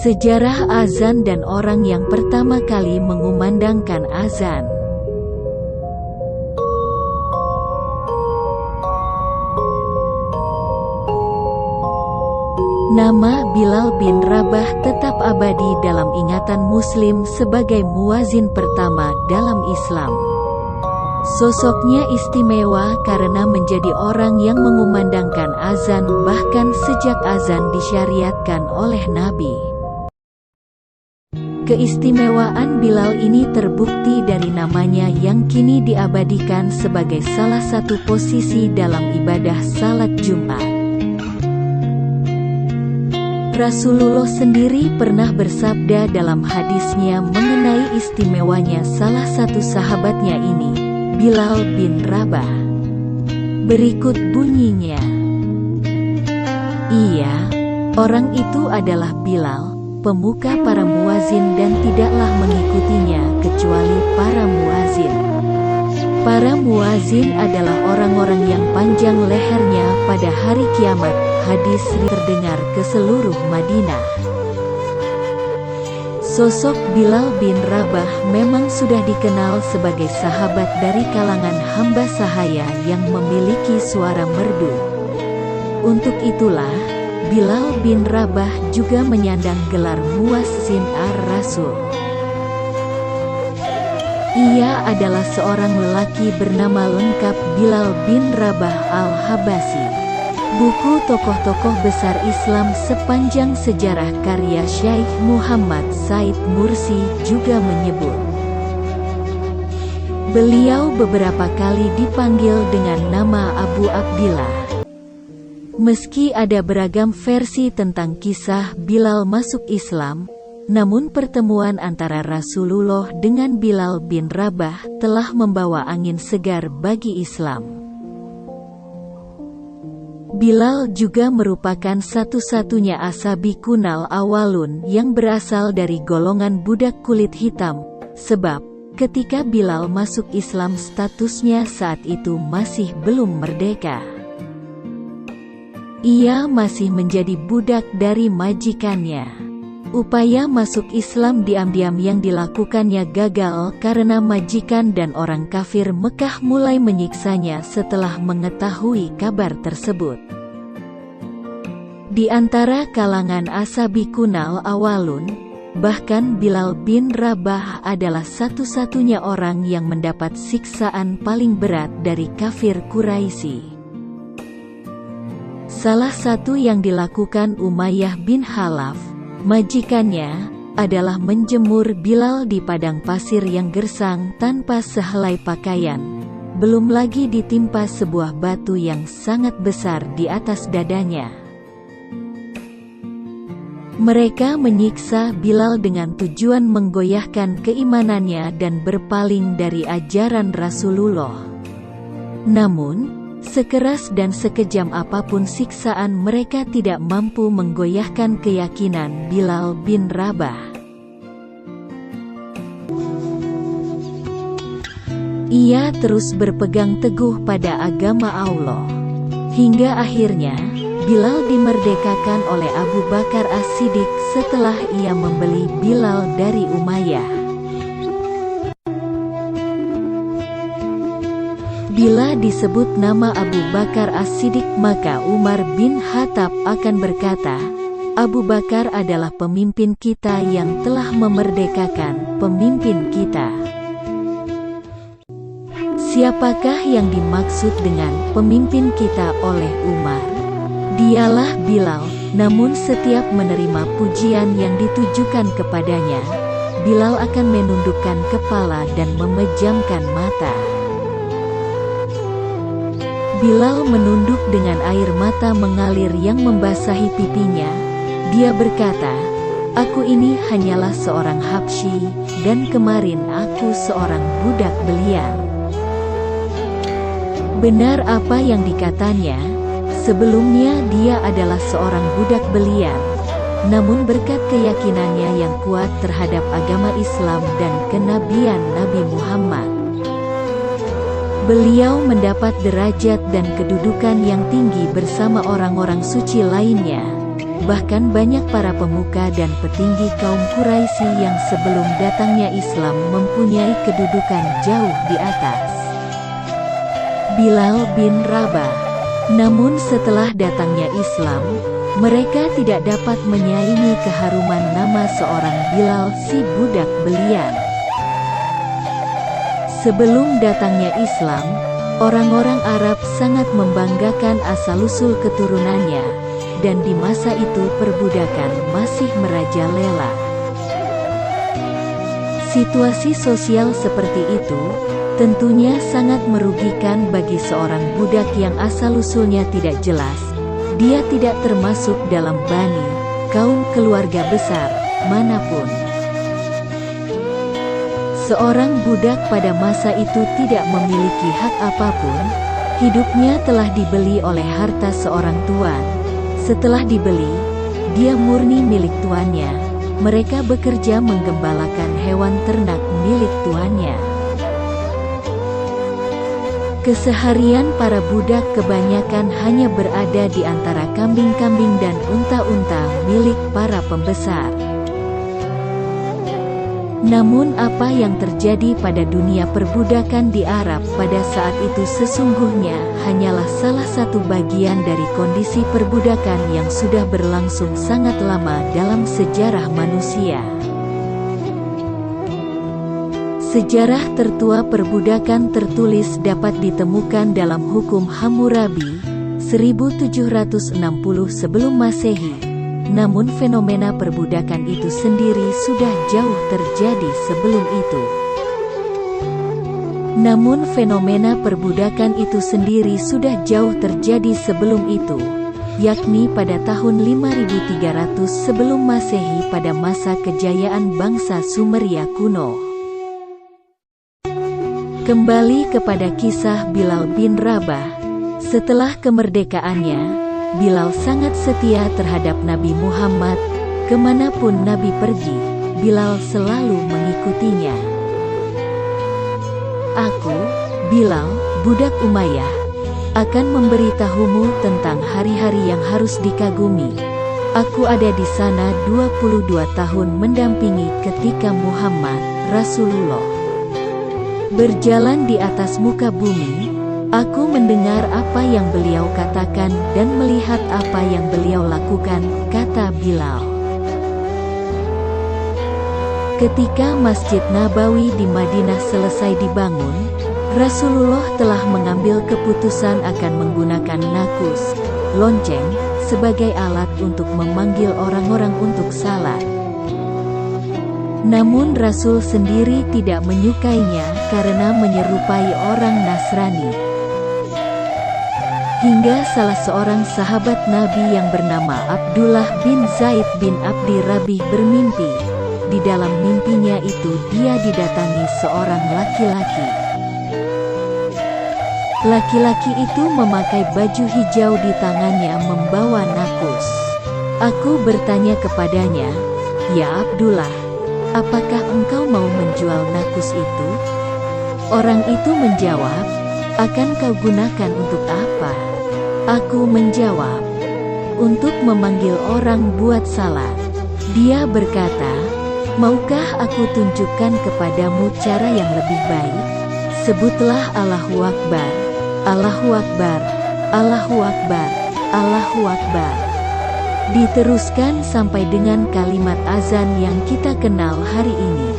Sejarah azan dan orang yang pertama kali mengumandangkan azan. Nama Bilal bin Rabah tetap abadi dalam ingatan Muslim sebagai muazin pertama dalam Islam. Sosoknya istimewa karena menjadi orang yang mengumandangkan azan bahkan sejak azan disyariatkan oleh Nabi. Keistimewaan Bilal ini terbukti dari namanya yang kini diabadikan sebagai salah satu posisi dalam ibadah salat Jumat. Rasulullah sendiri pernah bersabda dalam hadisnya mengenai istimewanya salah satu sahabatnya ini, Bilal bin Rabah. Berikut bunyinya. Iya, orang itu adalah Bilal, pemuka para muazin dan tidaklah mengikutinya kecuali para muazin. Para muazin adalah orang-orang yang panjang lehernya pada hari kiamat. Hadis terdengar ke seluruh Madinah. Sosok Bilal bin Rabah memang sudah dikenal sebagai sahabat dari kalangan hamba sahaya yang memiliki suara merdu. Untuk itulah, Bilal bin Rabah juga menyandang gelar Muazzin ar-Rasul. Ia adalah seorang lelaki bernama lengkap Bilal bin Rabah al-Habasyi. Buku tokoh-tokoh besar Islam sepanjang sejarah karya Syekh Muhammad Said Mursi juga menyebut beliau beberapa kali dipanggil dengan nama Abu Abdillah. Meski ada beragam versi tentang kisah Bilal masuk Islam, namun pertemuan antara Rasulullah dengan Bilal bin Rabah telah membawa angin segar bagi Islam. Bilal juga merupakan satu-satunya ashabi kunal awalun yang berasal dari golongan budak kulit hitam, sebab ketika Bilal masuk Islam statusnya saat itu masih belum merdeka. Ia masih menjadi budak dari majikannya. Upaya masuk Islam diam-diam yang dilakukannya gagal karena majikan dan orang kafir Mekah mulai menyiksanya setelah mengetahui kabar tersebut. Di antara kalangan ashabi kunal awalun, bahkan Bilal bin Rabah adalah satu-satunya orang yang mendapat siksaan paling berat dari kafir Quraisy. Salah satu yang dilakukan Umayyah bin Khalaf, majikannya, adalah menjemur Bilal di padang pasir yang gersang tanpa sehelai pakaian, belum lagi ditimpa sebuah batu yang sangat besar di atas dadanya. Mereka menyiksa Bilal dengan tujuan menggoyahkan keimanannya dan berpaling dari ajaran Rasulullah. Namun, sekeras dan sekejam apapun siksaan mereka tidak mampu menggoyahkan keyakinan Bilal bin Rabah. Ia terus berpegang teguh pada agama Allah. Hingga akhirnya, Bilal dimerdekakan oleh Abu Bakar As-Siddiq setelah ia membeli Bilal dari Umayyah. Bila disebut nama Abu Bakar As-Siddiq maka Umar bin Khattab akan berkata, Abu Bakar adalah pemimpin kita yang telah memerdekakan pemimpin kita. Siapakah yang dimaksud dengan pemimpin kita oleh Umar? Dialah Bilal, namun setiap menerima pujian yang ditujukan kepadanya, Bilal akan menundukkan kepala dan memejamkan mata. Bilal menunduk dengan air mata mengalir yang membasahi pipinya. Dia berkata, "Aku ini hanyalah seorang Habsyi, dan kemarin aku seorang budak belian." Benar apa yang dikatanya, sebelumnya dia adalah seorang budak belian. Namun berkat keyakinannya yang kuat terhadap agama Islam dan kenabian Nabi Muhammad, beliau mendapat derajat dan kedudukan yang tinggi bersama orang-orang suci lainnya. Bahkan banyak para pemuka dan petinggi kaum Quraisy yang sebelum datangnya Islam mempunyai kedudukan jauh di atas Bilal bin Rabah. Namun setelah datangnya Islam, mereka tidak dapat menyaingi keharuman nama seorang Bilal si budak belian. Sebelum datangnya Islam, orang-orang Arab sangat membanggakan asal-usul keturunannya, dan di masa itu perbudakan masih merajalela. Situasi sosial seperti itu tentunya sangat merugikan bagi seorang budak yang asal-usulnya tidak jelas. Dia tidak termasuk dalam bani, kaum keluarga besar, manapun. Seorang budak pada masa itu tidak memiliki hak apapun, hidupnya telah dibeli oleh harta seorang tuan. Setelah dibeli, dia murni milik tuannya. Mereka bekerja menggembalakan hewan ternak milik tuannya. Keseharian para budak kebanyakan hanya berada di antara kambing-kambing dan unta-unta milik para pembesar. Namun apa yang terjadi pada dunia perbudakan di Arab pada saat itu sesungguhnya hanyalah salah satu bagian dari kondisi perbudakan yang sudah berlangsung sangat lama dalam sejarah manusia. Sejarah tertua perbudakan tertulis dapat ditemukan dalam Hukum Hammurabi, 1760 sebelum Masehi. Namun fenomena perbudakan itu sendiri sudah jauh terjadi sebelum itu. Yakni pada tahun 5300 sebelum Masehi pada masa kejayaan bangsa Sumeria kuno. Kembali kepada kisah Bilal bin Rabah. Setelah kemerdekaannya, Bilal sangat setia terhadap Nabi Muhammad. Kemanapun Nabi pergi, Bilal selalu mengikutinya. Aku, Bilal, budak Umayyah, akan memberitahumu tentang hari-hari yang harus dikagumi. Aku ada di sana 22 tahun mendampingi ketika Muhammad, Rasulullah, berjalan di atas muka bumi. Aku mendengar apa yang beliau katakan dan melihat apa yang beliau lakukan, kata Bilal. Ketika Masjid Nabawi di Madinah selesai dibangun, Rasulullah telah mengambil keputusan akan menggunakan nakus, lonceng, sebagai alat untuk memanggil orang-orang untuk salat. Namun Rasul sendiri tidak menyukainya karena menyerupai orang Nasrani. Hingga salah seorang sahabat Nabi yang bernama Abdullah bin Zaid bin Abdi Rabih bermimpi. Di dalam mimpinya itu dia didatangi seorang laki-laki. Laki-laki itu memakai baju hijau, di tangannya membawa nakus. Aku bertanya kepadanya, "Ya Abdullah, apakah engkau mau menjual nakus itu?" Orang itu menjawab, "Akan kau gunakan untuk apa?" Aku menjawab, "Untuk memanggil orang buat salat." Dia berkata, "Maukah aku tunjukkan kepadamu cara yang lebih baik? Sebutlah Allahu Akbar, Allahu Akbar, Allahu Akbar, Allahu Akbar." Diteruskan sampai dengan kalimat azan yang kita kenal hari ini.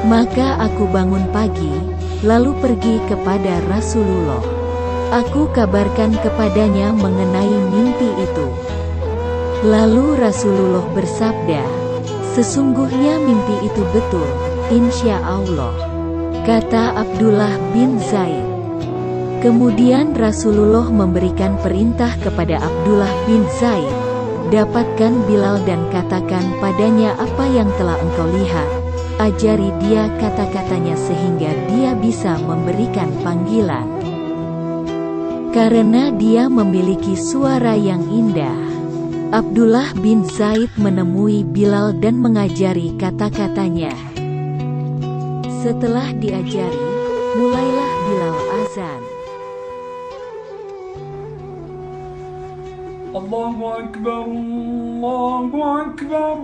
Maka aku bangun pagi, lalu pergi kepada Rasulullah. Aku kabarkan kepadanya mengenai mimpi itu. Lalu Rasulullah bersabda, "Sesungguhnya mimpi itu betul, insya Allah," kata Abdullah bin Zaid. Kemudian Rasulullah memberikan perintah kepada Abdullah bin Zaid, "Dapatkan Bilal dan katakan padanya apa yang telah engkau lihat. Ajari dia kata-katanya sehingga dia bisa memberikan panggilan. Karena dia memiliki suara yang indah." Abdullah bin Zaid menemui Bilal dan mengajari kata-katanya. Setelah diajari, mulailah Bilal azan. الله أكبر الله أكبر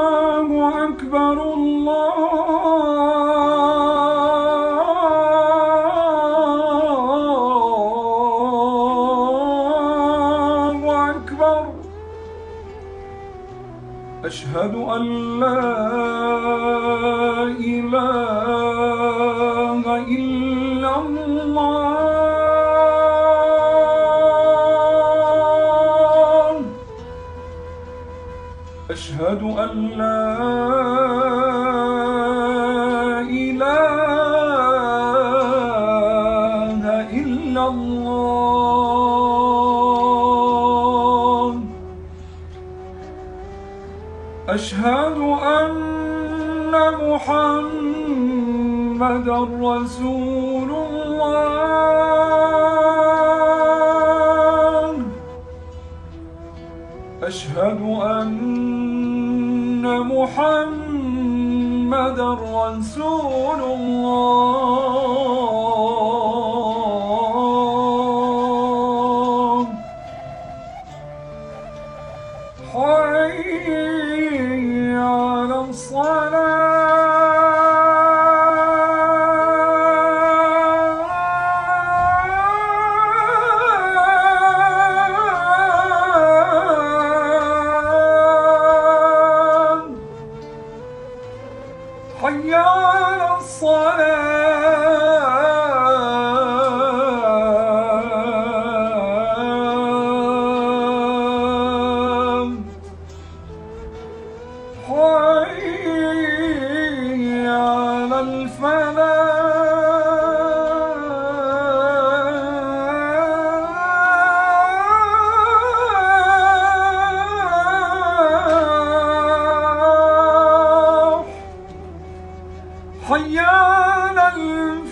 الله أكبر الله أكبر أشهد أن لا إله إلا الله أشهد أن لا إله إلا الله أشهد أن محمدًا رسول الله أشهد أن محمدًا رسول الله حي على الصلاة حي على الصلاة حي على الفلاح حي على الفلاح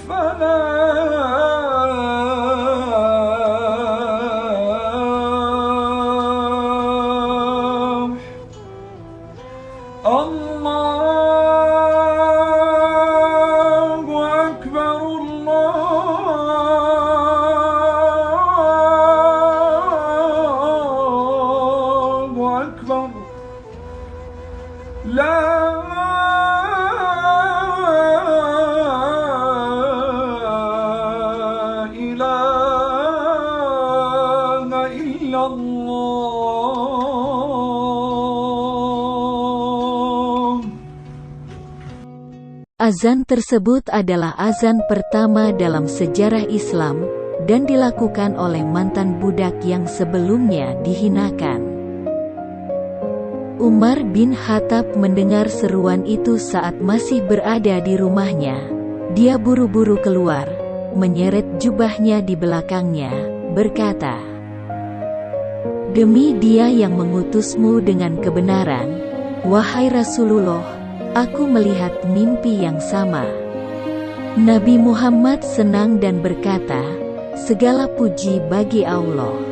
الله أكبر الله أكبر لا إله إلا الله. Azan tersebut adalah azan pertama dalam sejarah Islam, dan dilakukan oleh mantan budak yang sebelumnya dihinakan. Umar bin Khattab mendengar seruan itu saat masih berada di rumahnya. Dia buru-buru keluar, menyeret jubahnya di belakangnya, berkata, "Demi Dia yang mengutusmu dengan kebenaran, wahai Rasulullah, aku melihat mimpi yang sama." Nabi Muhammad senang dan berkata, "Segala puji bagi Allah."